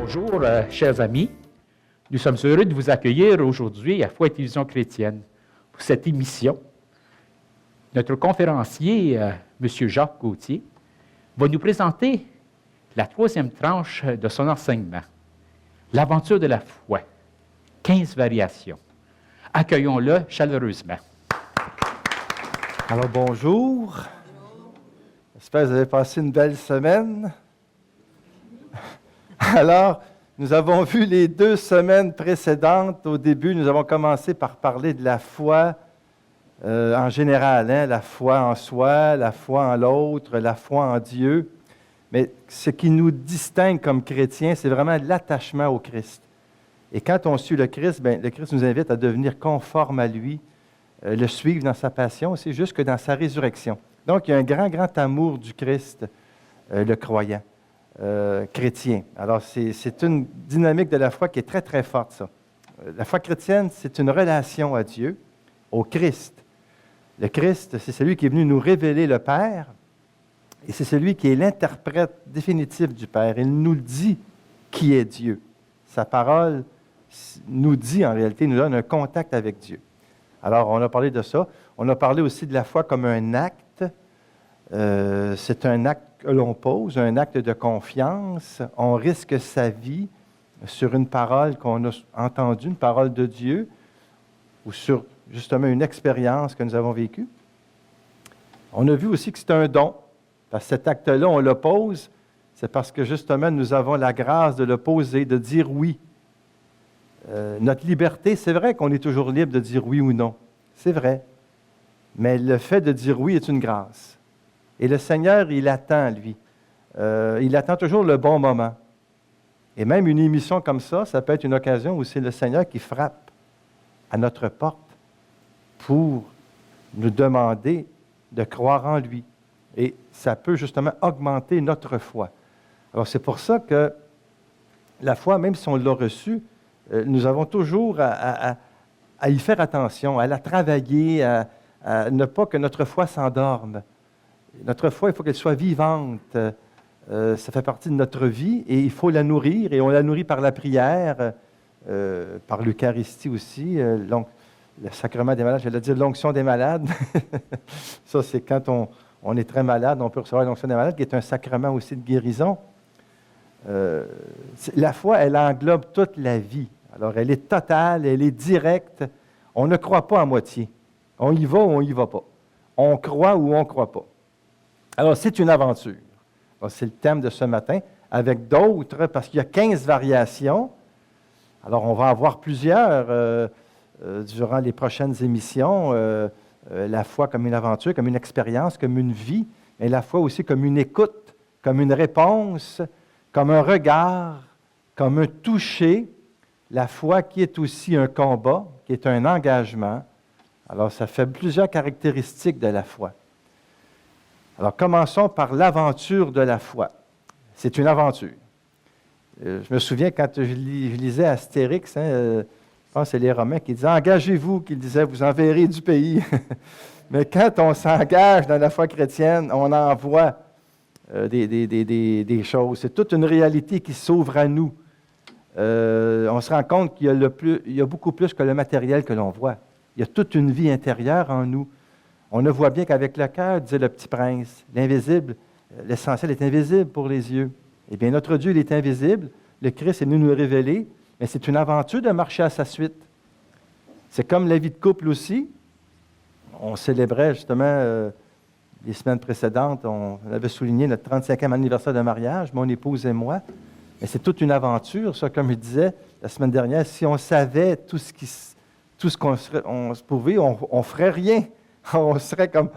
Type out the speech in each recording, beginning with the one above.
Bonjour, chers amis. Nous sommes heureux de vous accueillir aujourd'hui à Foi et Télévision chrétienne pour cette émission. Notre conférencier, M. Jacques Gauthier, va nous présenter la troisième tranche de son enseignement, l'aventure de la foi, 15 variations. Accueillons-le chaleureusement. Alors bonjour, j'espère que vous avez passé une belle semaine. Alors, nous avons vu les 2 semaines précédentes. Au début, nous avons commencé par parler de la foi en général, la foi en soi, la foi en l'autre, la foi en Dieu. Mais ce qui nous distingue comme chrétiens, c'est vraiment l'attachement au Christ. Et quand on suit le Christ, le Christ nous invite à devenir conforme à lui, le suivre dans sa passion, aussi jusque dans sa résurrection. Donc, il y a un grand, grand amour du Christ, le croyant. Chrétien. Alors, c'est une dynamique de la foi qui est très, très forte, ça. La foi chrétienne, c'est une relation à Dieu, au Christ. Le Christ, c'est celui qui est venu nous révéler le Père, et c'est celui qui est l'interprète définitif du Père. Il nous dit qui est Dieu. Sa parole nous dit, en réalité, nous donne un contact avec Dieu. Alors, on a parlé de ça. On a parlé aussi de la foi comme un acte. C'est un acte que l'on pose, un acte de confiance. On risque sa vie sur une parole qu'on a entendue, une parole de Dieu, ou sur justement une expérience que nous avons vécue. On a vu aussi que c'est un don, parce que cet acte-là, on le pose, c'est parce que justement nous avons la grâce de le poser, de dire oui. Notre liberté, c'est vrai qu'on est toujours libre de dire oui ou non, c'est vrai, mais le fait de dire oui est une grâce. Et le Seigneur, il attend, lui. Il attend toujours le bon moment. Et même une émission comme ça peut être une occasion où c'est le Seigneur qui frappe à notre porte pour nous demander de croire en lui. Et ça peut justement augmenter notre foi. Alors c'est pour ça que la foi, même si on l'a reçue, nous avons toujours à y faire attention, à la travailler, à ne pas que notre foi s'endorme. Notre foi, il faut qu'elle soit vivante. Ça fait partie de notre vie et il faut la nourrir. Et on la nourrit par la prière, par l'Eucharistie aussi, le sacrement des malades, j'allais dire l'onction des malades. Ça, c'est quand on est très malade, on peut recevoir l'onction des malades, qui est un sacrement aussi de guérison. La foi, elle englobe toute la vie. Alors, elle est totale, elle est directe. On ne croit pas à moitié. On y va ou on n'y va pas. On croit ou on ne croit pas. Alors, c'est une aventure. C'est le thème de ce matin, avec d'autres, parce qu'il y a 15 variations. Alors, on va avoir plusieurs durant les prochaines émissions. La foi comme une aventure, comme une expérience, comme une vie, mais la foi aussi comme une écoute, comme une réponse, comme un regard, comme un toucher. La foi qui est aussi un combat, qui est un engagement. Alors, ça fait plusieurs caractéristiques de la foi. Alors, commençons par l'aventure de la foi. C'est une aventure. Je me souviens quand je lisais Astérix, je pense que c'est les Romains qui disaient « Engagez-vous », qu'ils disaient « Vous enverrez du pays ». Mais quand on s'engage dans la foi chrétienne, on envoie des choses. C'est toute une réalité qui s'ouvre à nous. On se rend compte qu'il y a beaucoup plus que le matériel que l'on voit. Il y a toute une vie intérieure en nous. On ne voit bien qu'avec le cœur, disait le petit prince, l'invisible, l'essentiel est invisible pour les yeux. Eh bien, notre Dieu, il est invisible. Le Christ est venu nous le révéler, mais c'est une aventure de marcher à sa suite. C'est comme la vie de couple aussi. On célébrait justement, les semaines précédentes, on avait souligné notre 35e anniversaire de mariage, mon épouse et moi. Mais c'est toute une aventure, ça, comme je disais la semaine dernière. Si on savait tout ce qu'on se pouvait, on ne ferait rien. On serait comme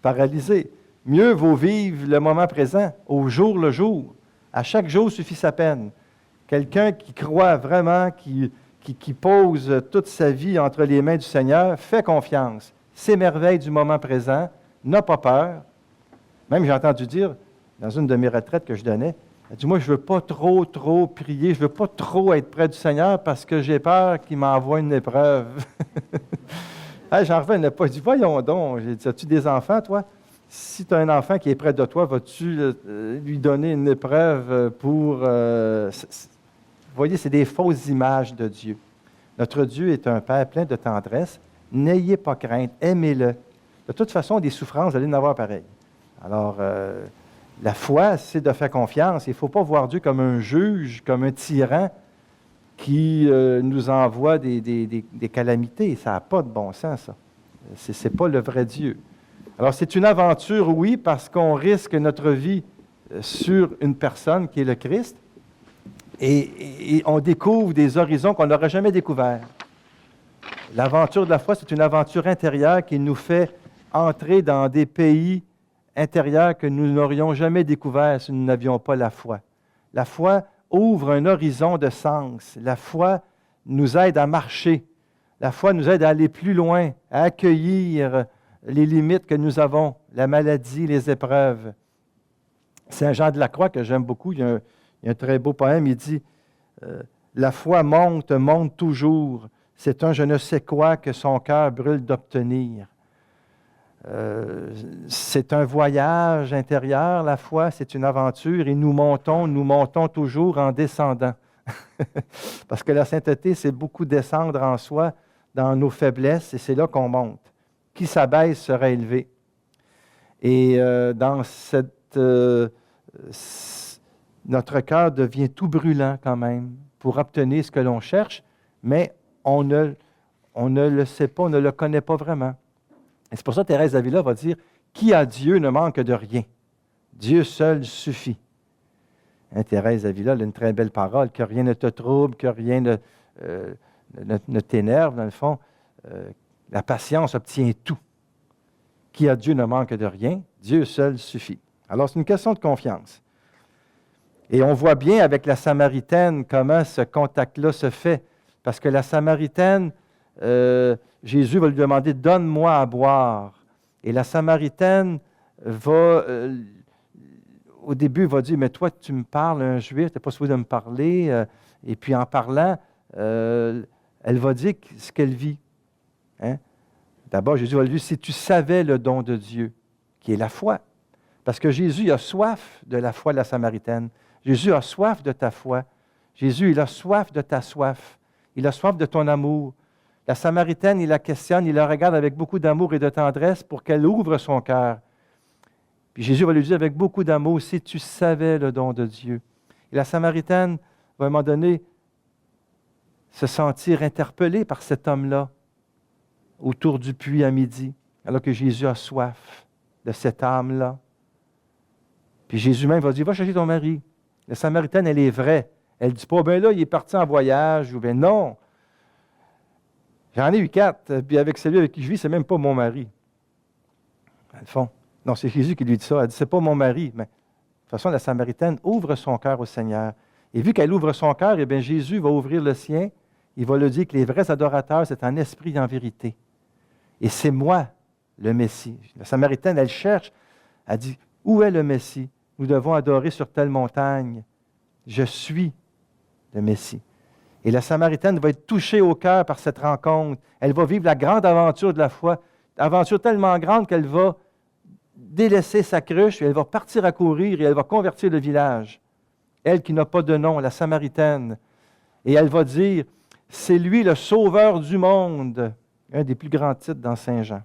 paralysé. Mieux vaut vivre le moment présent, au jour le jour. À chaque jour suffit sa peine. Quelqu'un qui croit vraiment, qui pose toute sa vie entre les mains du Seigneur, fait confiance, s'émerveille du moment présent, n'a pas peur. Même j'ai entendu dire, dans une de mes retraites que je donnais, elle dit, moi, je ne veux pas trop prier, je ne veux pas trop être près du Seigneur parce que j'ai peur qu'il m'envoie une épreuve. J'en revenais pas. Je dis, voyons donc. J'ai dit, as-tu des enfants, toi? Si tu as un enfant qui est près de toi, vas-tu lui donner une épreuve pour... voyez, c'est des fausses images de Dieu. Notre Dieu est un Père plein de tendresse. N'ayez pas crainte, aimez-le. De toute façon, des souffrances, vous allez en avoir pareil. Alors, la foi, c'est de faire confiance. Il ne faut pas voir Dieu comme un juge, comme un tyran qui nous envoie des calamités. Ça n'a pas de bon sens, ça. Ce n'est pas le vrai Dieu. Alors, c'est une aventure, oui, parce qu'on risque notre vie sur une personne qui est le Christ, et on découvre des horizons qu'on n'aurait jamais découverts. L'aventure de la foi, c'est une aventure intérieure qui nous fait entrer dans des pays intérieurs que nous n'aurions jamais découverts si nous n'avions pas la foi. La foi ouvre un horizon de sens. La foi nous aide à marcher. La foi nous aide à aller plus loin, à accueillir les limites que nous avons, la maladie, les épreuves. Saint Jean de la Croix, que j'aime beaucoup, il y a un très beau poème, il dit « La foi monte, monte toujours. C'est un je ne sais quoi que son cœur brûle d'obtenir. » C'est un voyage intérieur, la foi, c'est une aventure, et nous montons toujours en descendant. Parce que la sainteté, c'est beaucoup descendre en soi, dans nos faiblesses, et c'est là qu'on monte. Qui s'abaisse sera élevé. Et dans cette... notre cœur devient tout brûlant quand même pour obtenir ce que l'on cherche, mais on ne le sait pas, on ne le connaît pas vraiment. Et c'est pour ça que Thérèse d'Avila va dire « Qui a Dieu ne manque de rien. Dieu seul suffit. » Thérèse d'Avila a une très belle parole, que rien ne te trouble, que rien ne t'énerve, dans le fond. La patience obtient tout. Qui a Dieu ne manque de rien, Dieu seul suffit. Alors, c'est une question de confiance. Et on voit bien avec la Samaritaine comment ce contact-là se fait. Parce que la Samaritaine, Jésus va lui demander « Donne-moi à boire ». Et la Samaritaine va, au début, va dire « Mais toi, tu me parles, un Juif, tu n'es pas supposé de me parler. » Et puis en parlant, elle va dire ce qu'elle vit. Hein? D'abord, Jésus va lui dire « Si tu savais le don de Dieu, qui est la foi. » Parce que Jésus a soif de la foi de la Samaritaine. Jésus a soif de ta foi. Jésus, il a soif de ta soif. Il a soif de ton amour. La Samaritaine, il la questionne, il la regarde avec beaucoup d'amour et de tendresse pour qu'elle ouvre son cœur. Puis Jésus va lui dire avec beaucoup d'amour, si tu savais le don de Dieu. Et la Samaritaine va à un moment donné se sentir interpellée par cet homme-là autour du puits à midi, alors que Jésus a soif de cette âme-là. Puis Jésus même va dire, va chercher ton mari. La Samaritaine, elle est vraie. Elle ne dit pas, ben là, il est parti en voyage, ou bien non. J'en ai eu 4, puis avec celui avec qui je vis, c'est même pas mon mari. Dans le fond, non, c'est Jésus qui lui dit ça. Elle dit, c'est pas mon mari. Mais de toute façon, la Samaritaine ouvre son cœur au Seigneur. Et vu qu'elle ouvre son cœur, eh bien, Jésus va ouvrir le sien. Il va lui dire que les vrais adorateurs, c'est en esprit et en vérité. Et c'est moi, le Messie. La Samaritaine, elle cherche. Elle dit, où est le Messie? Nous devons adorer sur telle montagne. Je suis le Messie. Et la Samaritaine va être touchée au cœur par cette rencontre. Elle va vivre la grande aventure de la foi. Aventure tellement grande qu'elle va délaisser sa cruche, et elle va partir à courir et elle va convertir le village. Elle qui n'a pas de nom, la Samaritaine. Et elle va dire, c'est lui le sauveur du monde. Un des plus grands titres dans Saint Jean.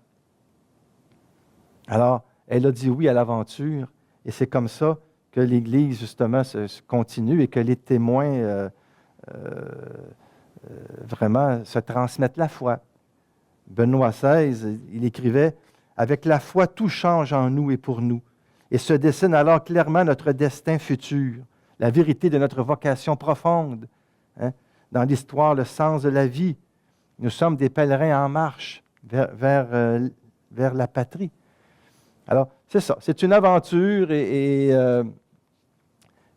Alors, elle a dit oui à l'aventure. Et c'est comme ça que l'Église, justement, se continue et que les témoins vraiment se transmettent la foi. Benoît XVI, il écrivait « Avec la foi, tout change en nous et pour nous, et se dessine alors clairement notre destin futur, la vérité de notre vocation profonde. Hein? Dans l'histoire, le sens de la vie. Nous sommes des pèlerins en marche vers la patrie. » Alors, c'est ça, c'est une aventure et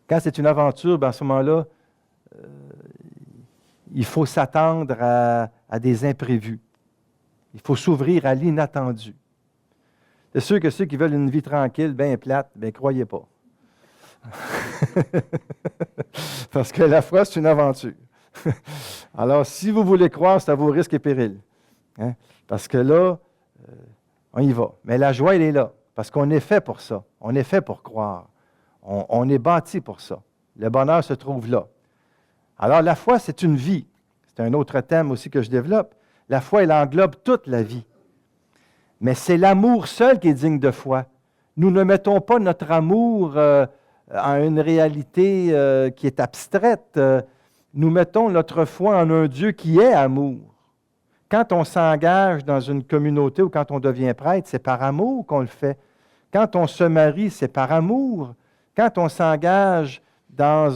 quand c'est une aventure, bien, à ce moment-là, il faut s'attendre à des imprévus. Il faut s'ouvrir à l'inattendu. C'est sûr que ceux qui veulent une vie tranquille, bien plate, bien croyez pas. Parce que la foi, c'est une aventure. Alors, si vous voulez croire, c'est à vos risques et périls. Hein? Parce que là, on y va. Mais la joie, elle est là. Parce qu'on est fait pour ça. On est fait pour croire. On est bâti pour ça. Le bonheur se trouve là. Alors, la foi, c'est une vie. C'est un autre thème aussi que je développe. La foi, elle englobe toute la vie. Mais c'est l'amour seul qui est digne de foi. Nous ne mettons pas notre amour en une réalité qui est abstraite. Nous mettons notre foi en un Dieu qui est amour. Quand on s'engage dans une communauté ou quand on devient prêtre, c'est par amour qu'on le fait. Quand on se marie, c'est par amour. Quand on s'engage dans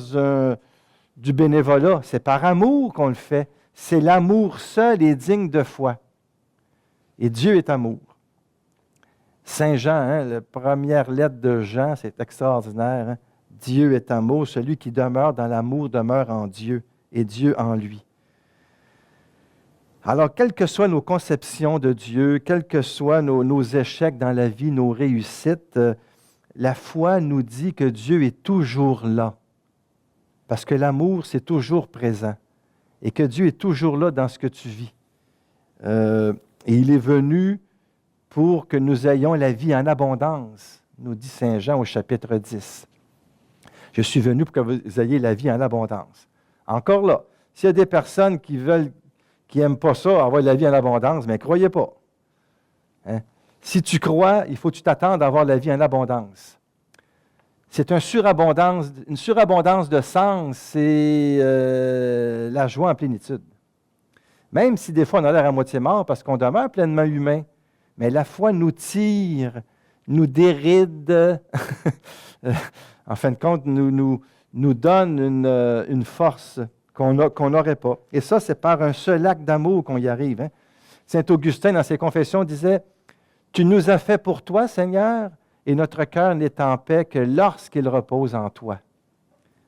du bénévolat, c'est par amour qu'on le fait. C'est l'amour seul et digne de foi. Et Dieu est amour. Saint Jean, la première lettre de Jean, c'est extraordinaire. Dieu est amour, celui qui demeure dans l'amour demeure en Dieu et Dieu en lui. Alors, quelles que soient nos conceptions de Dieu, quels que soient nos échecs dans la vie, nos réussites, la foi nous dit que Dieu est toujours là. Parce que l'amour, c'est toujours présent. Et que Dieu est toujours là dans ce que tu vis. Et il est venu pour que nous ayons la vie en abondance, nous dit Saint Jean au chapitre 10. Je suis venu pour que vous ayez la vie en abondance. Encore là, s'il y a des personnes qui n'aiment pas ça, avoir la vie en abondance, mais ne croyez pas. Hein? Si tu crois, il faut que tu t'attendes à avoir la vie en abondance. C'est une surabondance de sens, c'est la joie en plénitude. Même si des fois on a l'air à moitié mort parce qu'on demeure pleinement humain, mais la foi nous tire, nous déride, en fin de compte, nous donne une force qu'on n'aurait pas. Et ça, c'est par un seul acte d'amour qu'on y arrive. Hein? Saint Augustin, dans ses confessions, disait « Tu nous as fait pour toi, Seigneur, et notre cœur n'est en paix que lorsqu'il repose en toi. »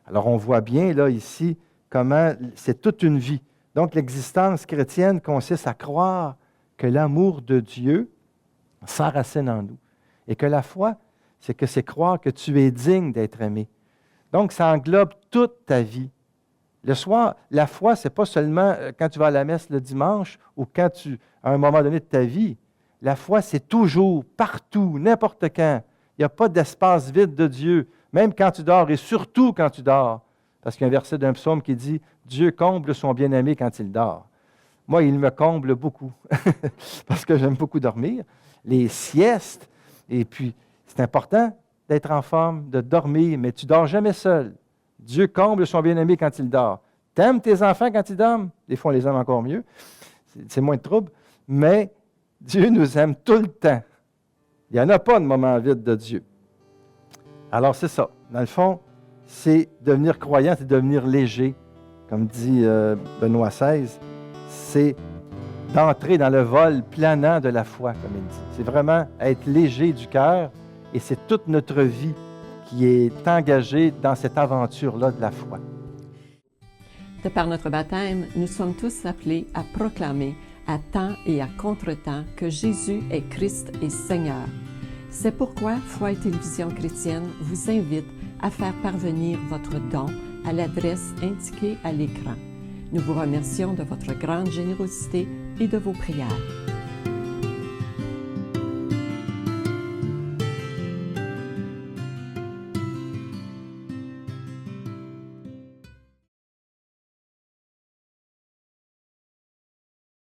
Alors, on voit bien, là, ici, comment c'est toute une vie. Donc, l'existence chrétienne consiste à croire que l'amour de Dieu s'enracine en nous. Et que la foi, c'est croire que tu es digne d'être aimé. Donc, ça englobe toute ta vie. Le soir, la foi, ce n'est pas seulement quand tu vas à la messe le dimanche ou quand à un moment donné de ta vie. La foi, c'est toujours, partout, n'importe quand. Il n'y a pas d'espace vide de Dieu, même quand tu dors et surtout quand tu dors. Parce qu'il y a un verset d'un psaume qui dit « Dieu comble son bien-aimé quand il dort ». Moi, il me comble beaucoup parce que j'aime beaucoup dormir. Les siestes, et puis c'est important d'être en forme, de dormir, mais tu ne dors jamais seul. Dieu comble son bien-aimé quand il dort. T'aimes tes enfants quand ils dorment? Des fois, on les aime encore mieux. C'est moins de trouble. Mais Dieu nous aime tout le temps. Il n'y en a pas de moment vide de Dieu. Alors, c'est ça. Dans le fond, c'est devenir croyant, c'est devenir léger. Comme dit Benoît XVI, c'est d'entrer dans le vol planant de la foi, comme il dit. C'est vraiment être léger du cœur et c'est toute notre vie qui est engagée dans cette aventure-là de la foi. De par notre baptême, nous sommes tous appelés à proclamer à temps et à contre-temps que Jésus est Christ et Seigneur. C'est pourquoi Foi et Télévision Chrétienne vous invite à faire parvenir votre don à l'adresse indiquée à l'écran. Nous vous remercions de votre grande générosité et de vos prières.